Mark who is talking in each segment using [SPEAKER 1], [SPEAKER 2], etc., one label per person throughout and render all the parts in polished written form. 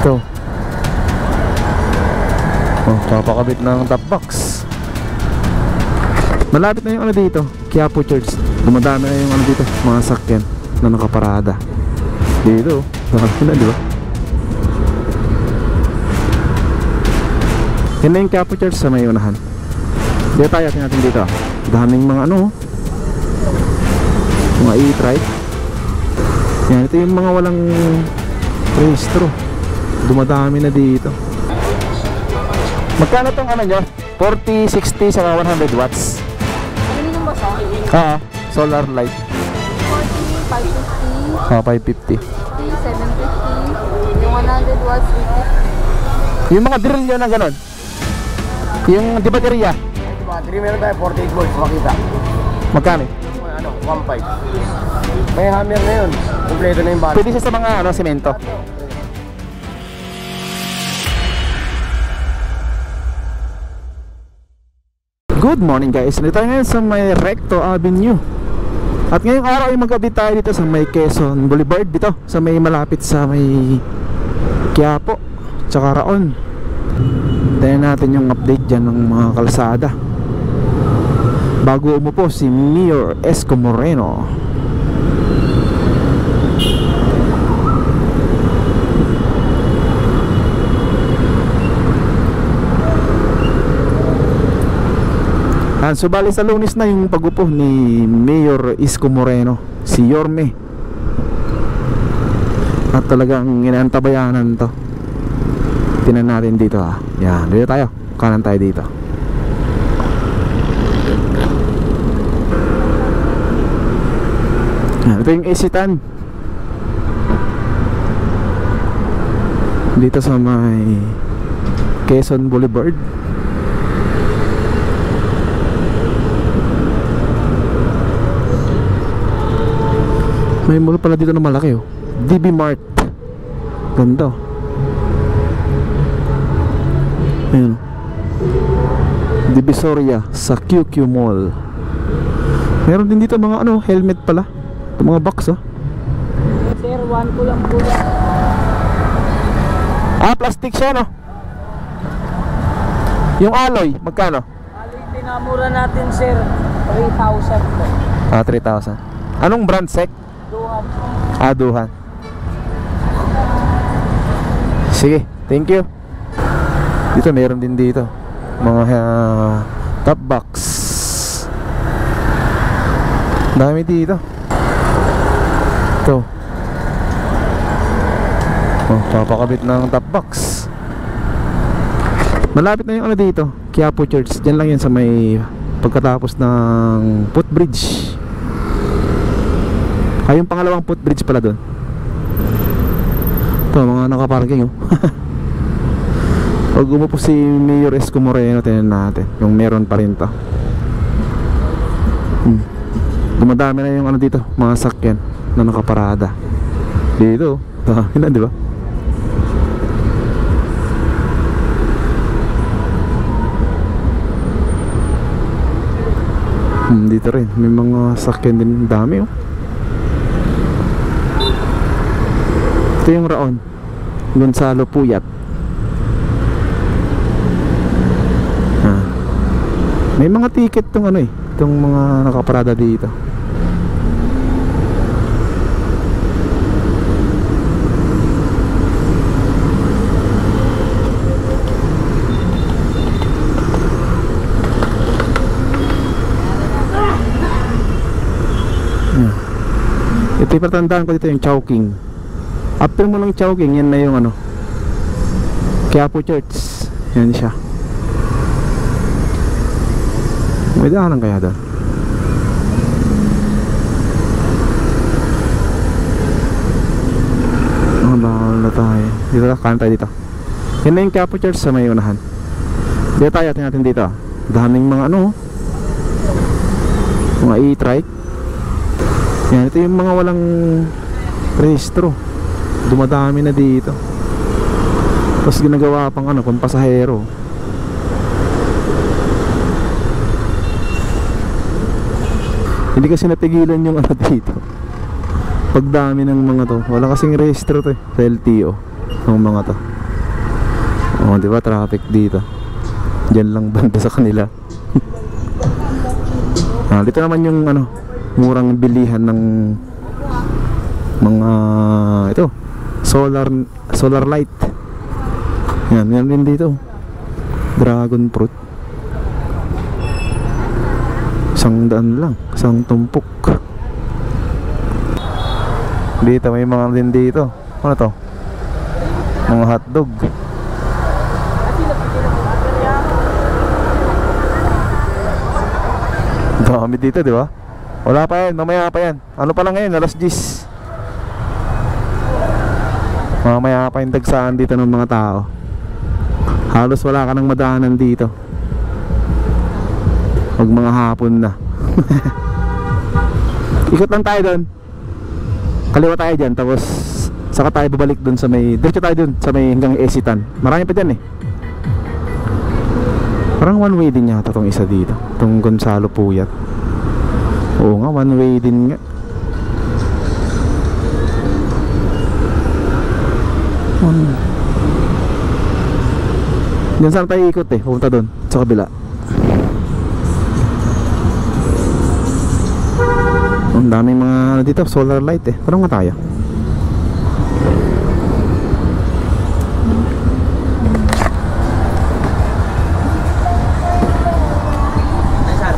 [SPEAKER 1] Ito. Oh, papakabit ng top box. Malapit na yung ano dito, Quiapo Church. Dumadami na yung ano dito, mga sakyan na nakaparada. Dito, dami na, di ba? Yan na yung Quiapo Church sa may unahan. Dito tayo, tingnan natin dito. Daming mga ano, mga e-trike. Yan, ito yung mga walang rehistro. Dumadami na dito. Magkano tong ano nyo? 40, 60, saka 100 watts.
[SPEAKER 2] Ano yung basa?
[SPEAKER 1] Solar light.
[SPEAKER 2] 40, 550,
[SPEAKER 1] 550.
[SPEAKER 2] 750, yung 100 watts, 350.
[SPEAKER 1] Yung mga drill nyo na ganon. Yung di baterya.
[SPEAKER 3] Battery meron tayo 48 volts, makita.
[SPEAKER 1] Magkano?
[SPEAKER 3] Ano, 1.5. May hammer na yun. Kompleto na yung battery.
[SPEAKER 1] Pwede siya sa mga ano, semento. Good morning guys, nandito tayo ngayon sa may Recto Avenue. At ngayong araw ay mag-update tayo dito sa may Quezon Boulevard. Dito, sa may malapit sa may Quiapo tsaka Raon. Tingnan natin yung update dyan ng mga kalsada bago umupo si Mayor Isko Moreno. So bali sa Lunes na yung pagupo ni Mayor Isko Moreno, si Yorme. At talagang inaantabayanan to. Tingnan natin dito ha. Yan, dito tayo. Kanan tayo dito. Yan, ito yung Isitan. Dito sa may Quezon Boulevard. May mall pala dito na malaki oh. DB Mart. Ganda. Ayun. Divisoria sa QQ Mall. Meron din dito mga ano, helmet pala. Ito mga box oh.
[SPEAKER 2] Sir, 1 ko lang po.
[SPEAKER 1] Plastic siya no. Yung alloy, magkano?
[SPEAKER 2] Alay, pinamura natin sir, 3,000 po.
[SPEAKER 1] 3,000. Anong brand sec?
[SPEAKER 2] Duhan.
[SPEAKER 1] Duhan. Sige, thank you. Dito meron din dito mga top box. Dami dito. Ito. Oh, papakabit ng top box. Malapit na yung ano dito, Quiapo Church. Diyan lang yan sa may pagkatapos ng footbridge. Yung pangalawang footbridge pala doon. Ito, mga nakaparking oh. Pag umupo si Mayor Isko Moreno, tingnan natin yung meron pa rin to. Dumadami na yung ano dito, mga sakyan na nakaparada. Dito, dami na, di ba? Dito rin, may mga sakyan din, dami oh. Ito yung Raon, Gonzalo Puyat. May mga ticket tong ano eh, itong mga nakaparada dito. Ito yung patandaan ko dito, yung Chowking. After mo ng Chowking, yan na yung ano, Quiapo Church. Yan siya. May daanan kaya doon? Bawal na tayo. Dito na, kanan tayo dito. Yan na yung Quiapo Church sa may unahan. Dito tayo, tingnan natin dito. Daming mga ano, mga e-trike. Yan, ito yung mga walang rehistro. Dumadami na dito. Tapos ginagawa pang ano, pang pasahero. Hindi kasi napigilan yung ano dito. Pagdami ng mga to. Wala kasing rehistro to eh, sa LTO ng mga to. Oh, di ba traffic dito. Diyan lang banda sa kanila. Dito naman yung ano, murang bilihan ng mga ito, solar light. Yan din dito. Dragon fruit. 100 lang, 1 tumpok. Dito may mga din dito. Ano to? Mga hotdog. Dami dito, di ba? Wala pa yan, mamaya pa yan. Ano pa lang ngayon, alas 10. Mamaya pa yung dagsaan dito ng mga tao. Halos wala ka nang madaanan dito. Pag mga hapon na. Ikot lang tayo doon. Kaliwa tayo dyan, tapos saka tayo babalik doon sa may, diretso tayo doon sa may hanggang Esitan. Marami pa dyan eh. Parang one way din yata itong isa dito, itong Gonzalo Puyat. Oo nga, one way din nga. Diyan saan tayo ikot eh, pupunta doon sa kabila. Ang daming mga ano dito, solar light eh. Parang nga tayo.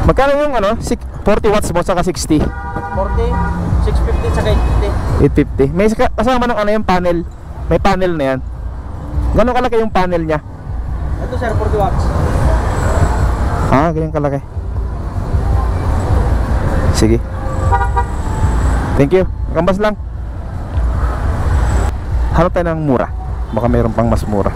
[SPEAKER 1] Magkano yung ano? 40 watts mo saka 60?
[SPEAKER 2] 40, 650 saka
[SPEAKER 1] 850.
[SPEAKER 2] 850.
[SPEAKER 1] May kasama ng ano yung panel. May panel na yan. Gano'ng kalaki yung panel niya?
[SPEAKER 2] Ito sir, 40 watts.
[SPEAKER 1] Ganyan kalaki. Sige. Thank you. Kambas lang. Hanap tayo ng mura. Baka mayroon pang mas mura.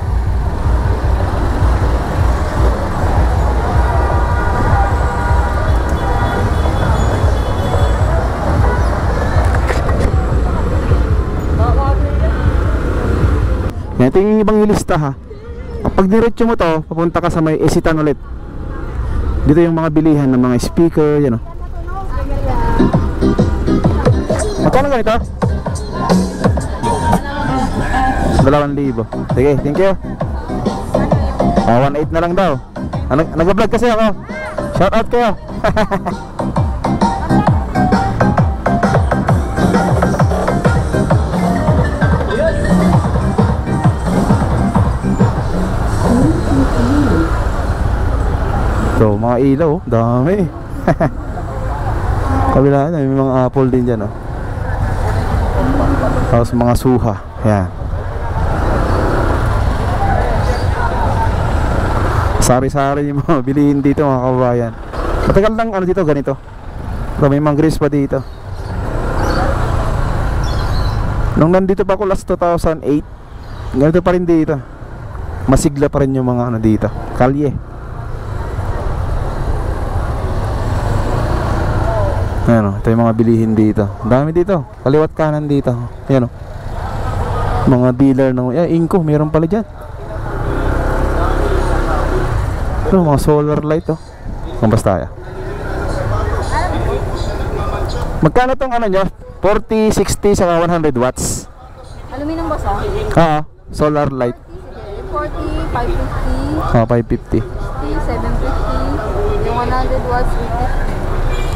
[SPEAKER 1] Ito yung ibang ilista ha. Kapag diretso mo to, papunta ka sa may Esitan ulit. Dito yung mga bilihan ng mga speaker, yan o. Magkano ganito? 2,000. Sige, thank you. 1,800 na lang daw. Nag-vlog kasi ako. Shout out kayo. So, mga ilaw, dami. Kabila na, may mga apple din dyan, oh. Tapos mga suha, yan. Sari-sari yung mga bilihin dito, mga kabayan. Matagal lang ano dito, ganito. So, may mga grease pa dito. Nung nandito pa ako last 2008, ganito pa rin dito. Masigla pa rin yung mga ano dito, kalye. Ayan o, ito yung mga bilihin dito. Dami dito, kaliwat kanan dito. Ayan o, mga dealer ng Inco, meron pala dyan. Ito, mga solar light o. Kambas tayo. Magkano tong ano nyo? 40, 60, saka 100 watts.
[SPEAKER 2] Aluminum ba sa?
[SPEAKER 1] Solar light.
[SPEAKER 2] 40, 550,
[SPEAKER 1] 550.
[SPEAKER 2] 750, yung 100 watts,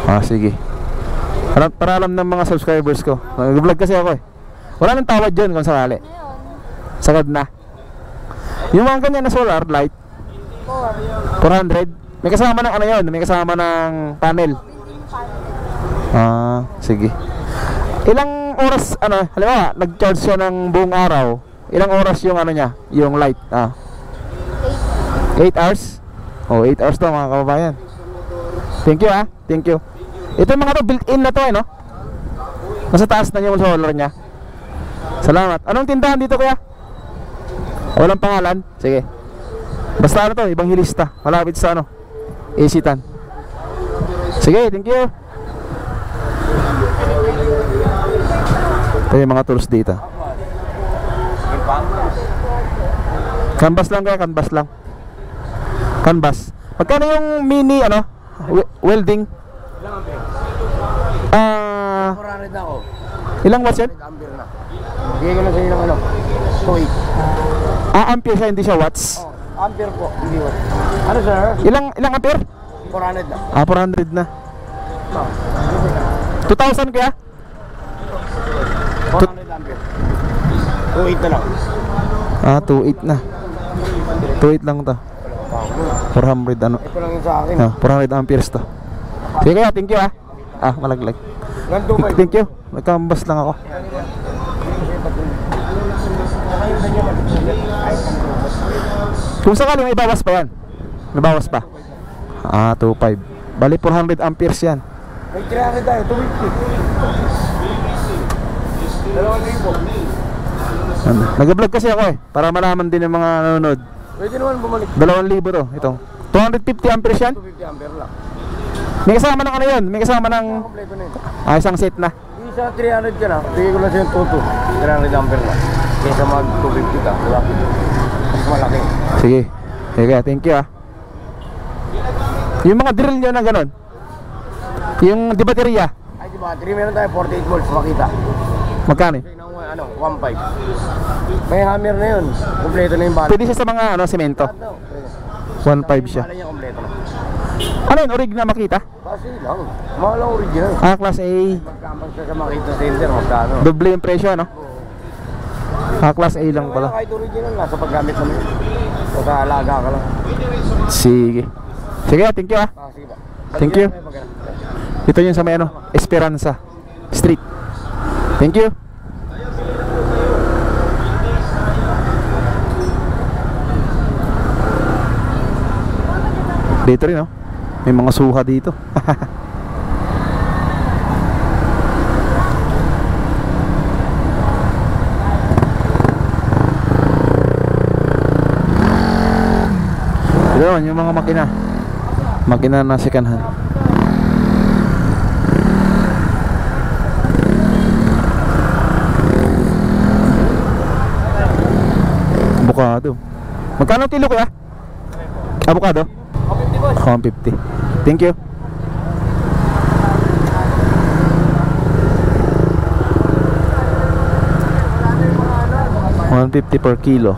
[SPEAKER 2] 850.
[SPEAKER 1] Sige. Para alam ng mga subscribers ko. Nag-vlog kasi ako eh. Wala nang tawad dyan kung sakali. Sagad na. Yung mga ganyan na solar light 400. May kasama ng ano yun? May kasama ng panel. Sige. Ilang oras ano, halimbawa nag-charge siya ng buong araw, ilang oras yung ano niya, yung light? 8 hours? 8 hours to mga kababayan. Thank you thank you. Ito mga to, built-in na to no? Nasa taas na yung solar niya. Salamat. Anong tindahan dito kuya? Walang pangalan? Sige. Basta ano to, ibang hilista. Malapit sa ano, Esitan. Sige, thank you. Ito yung mga tools dito. Canvas lang kaya, canvas lang. Canvas. Magkano yung mini ano, welding?
[SPEAKER 3] 400 ako.
[SPEAKER 1] Ilang watts yan?
[SPEAKER 3] 400 ampere na. Bigay ko na sa inyo ng ano, 2.8.
[SPEAKER 1] Ampere siya, hindi siya watts.
[SPEAKER 3] Oh, ampere po, hindi watt. Ano sir?
[SPEAKER 1] Ilang ampere?
[SPEAKER 3] 400 na.
[SPEAKER 1] 400 na.
[SPEAKER 3] Oh,
[SPEAKER 1] 2,000 kaya?
[SPEAKER 3] 400 ampere. 2.8 na lang.
[SPEAKER 1] 2.8 na. 2.8 lang to. 400 ano.
[SPEAKER 3] Ito lang yung sa akin.
[SPEAKER 1] 400 amperes to. Sige kaya, thank you malaglag.
[SPEAKER 3] Ganito ba?
[SPEAKER 1] Thank you. Nagkambas lang ako. Kung sakali may bawas pa yan. May bawas pa. 2.5. Bali 400 amperes yan.
[SPEAKER 3] May 300 tayo, 250. 2,000.
[SPEAKER 1] Nag-vlog kasi ako para malaman din ng mga nanonood.
[SPEAKER 3] Pwede naman bumalik.
[SPEAKER 1] 2,000 to. Itong 250 amperes yan.
[SPEAKER 3] 250 ampere lang.
[SPEAKER 1] May kasama ng ano yun. May kasama ng
[SPEAKER 3] Kompleto na yun.
[SPEAKER 1] isang set na.
[SPEAKER 3] Isa 300 ka na. Bigay ko lang sa'yo 300 ampere lang. Kesa mag 250 ka. Diba? Mas malaki.
[SPEAKER 1] Sige. Sige, thank you Yung mga drill nyo na ganun. Yung di baterya.
[SPEAKER 3] Ay di battery meron tayo 48 volts makita.
[SPEAKER 1] Magkano eh?
[SPEAKER 3] Kasi ng 1.5. May hammer na yun. Kompleto na yung battery.
[SPEAKER 1] Pwede siya sa mga semento. 1.5 siya.
[SPEAKER 3] Mahala niya kompleto na.
[SPEAKER 1] Ano yun? Orig na makita?
[SPEAKER 3] Kasi lang. Mahal ang original.
[SPEAKER 1] Class A.
[SPEAKER 3] Magkamang siya sa makita center. Magkano?
[SPEAKER 1] Doble yung presyo, no? Class A lang pala.
[SPEAKER 3] Kahit original nasa paggamit naman yun. O sa alaga ka lang.
[SPEAKER 1] Sige. Sige, thank you
[SPEAKER 3] Sige ba?
[SPEAKER 1] Thank you. Ito yung sa may Esperanza Street. Thank you. Dito rin may mga suha dito. Ito naman yung mga makina na second hand. Avocado. Magkano kilo kaya? Avocado? 150. Thank you. $150 per kilo.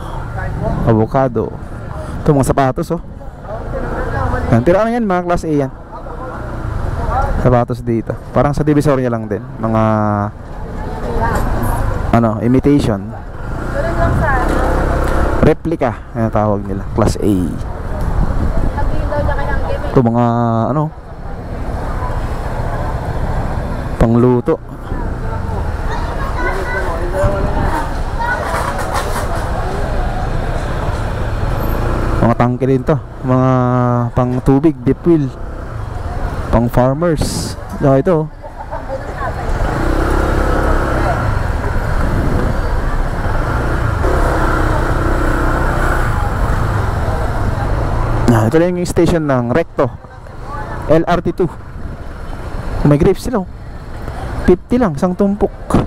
[SPEAKER 1] Avocado. Ito mga sapatos yan, pero ano yan, mga class A yan. Sapatos dito. Parang sa Divisoria lang din. Mga imitation. Replica, yan tawag nila. Class A. Ito mga pangluto. Mga tangke din to. Mga pang tubig, deep well. Pang farmers. Ito ito lang yung station ng Recto LRT2. May grapes sila 50 lang, isang tumpok.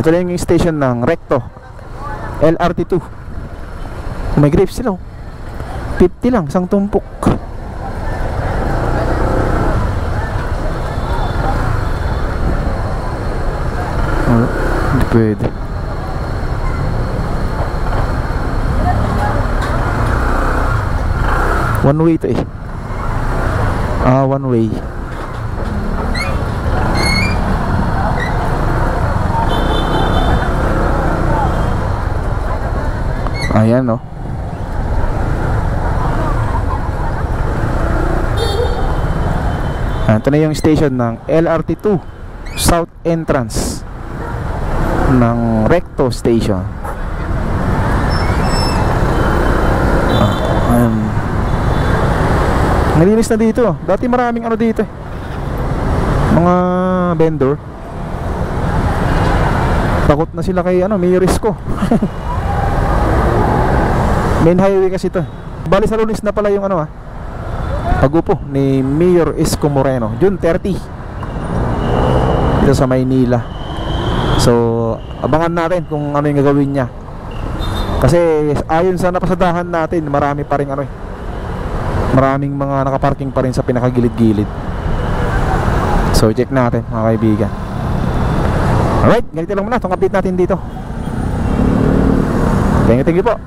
[SPEAKER 1] Ito lang yung station ng Recto LRT2. May grapes sila 50 lang, isang tumpok. Hindi pwede. One way to one way. Ayan ito na yung station ng LRT2 South Entrance ng Recto Station. Nalinis na dito. Dati maraming dito mga vendor. Takot na sila kay Mayor Isko. Main highway kasi ito. Bali sa Lunes na pala yung pagupo ni Mayor Isko Moreno, June 30 dito sa Maynila. So abangan natin kung ano yung gagawin niya. Kasi ayon sa napasadahan natin, marami pa rin maraming mga nakaparking pa rin sa pinakagilid-gilid. So check natin mga kaibigan. Alright, ganito lang muna itong update natin dito. Thank you po.